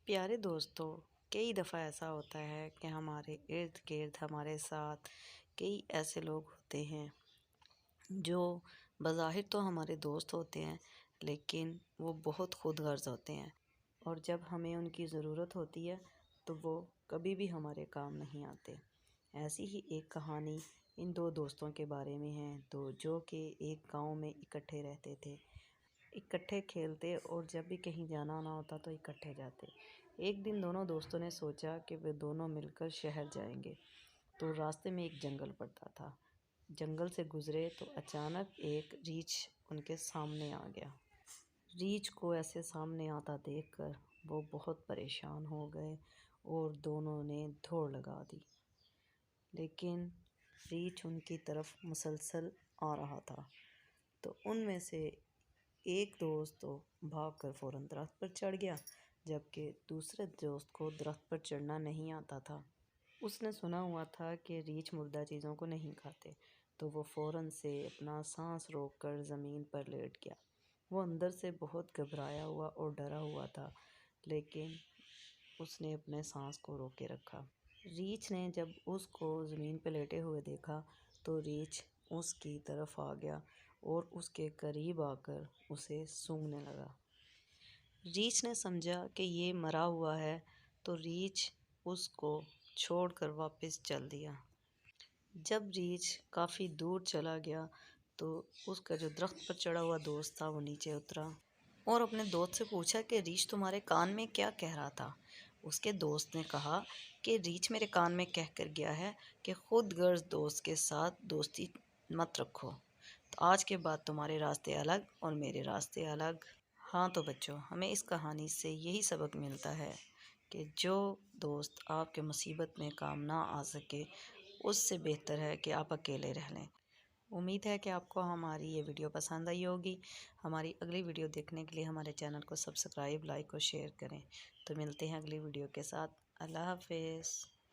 प्यारे दोस्तों, कई दफ़ा ऐसा होता है कि हमारे इर्द गिर्द हमारे साथ कई ऐसे लोग होते हैं जो बज़ाहिर तो हमारे दोस्त होते हैं, लेकिन वो बहुत खुदगर्ज़ होते हैं और जब हमें उनकी ज़रूरत होती है तो वो कभी भी हमारे काम नहीं आते। ऐसी ही एक कहानी इन दो दोस्तों के बारे में है तो जो कि एक गांव में इकट्ठे रहते थे, इकट्ठे खेलते और जब भी कहीं जाना ना होता तो इकट्ठे जाते। एक दिन दोनों दोस्तों ने सोचा कि वे दोनों मिलकर शहर जाएंगे। तो रास्ते में एक जंगल पड़ता था। जंगल से गुजरे तो अचानक एक रीछ उनके सामने आ गया। रीछ को ऐसे सामने आता देखकर वो बहुत परेशान हो गए और दोनों ने दौड़ लगा दी। लेकिन रीछ उनकी तरफ मुसलसल आ रहा था। तो उनमें से एक दोस्त तो भागकर फ़ौरन दरख्त पर चढ़ गया, जबकि दूसरे दोस्त को दरख्त पर चढ़ना नहीं आता था। उसने सुना हुआ था कि रीछ मुर्दा चीज़ों को नहीं खाते, तो वो फ़ौरन से अपना सांस रोककर ज़मीन पर लेट गया। वो अंदर से बहुत घबराया हुआ और डरा हुआ था, लेकिन उसने अपने सांस को रोके रखा। रीछ ने जब उसको ज़मीन पर लेटे हुए देखा तो रीछ उसकी तरफ आ गया और उसके करीब आकर उसे सूंघने लगा। रीछ ने समझा कि ये मरा हुआ है, तो रीछ उसको छोड़कर वापस चल दिया। जब रीछ काफ़ी दूर चला गया तो उसका जो दरख्त पर चढ़ा हुआ दोस्त था वो नीचे उतरा और अपने दोस्त से पूछा कि रीछ तुम्हारे कान में क्या कह रहा था। उसके दोस्त ने कहा कि रीछ मेरे कान में कह कर गया है कि खुद गर्ज दोस्त के साथ दोस्ती मत रखो, तो आज के बाद तुम्हारे रास्ते अलग और मेरे रास्ते अलग। हाँ तो बच्चों, हमें इस कहानी से यही सबक मिलता है कि जो दोस्त आपके मुसीबत में काम ना आ सके, उससे बेहतर है कि आप अकेले रह लें। उम्मीद है कि आपको हमारी ये वीडियो पसंद आई होगी। हमारी अगली वीडियो देखने के लिए हमारे चैनल को सब्सक्राइब, लाइक और शेयर करें। तो मिलते हैं अगली वीडियो के साथ। अल्लाह हाफिज़।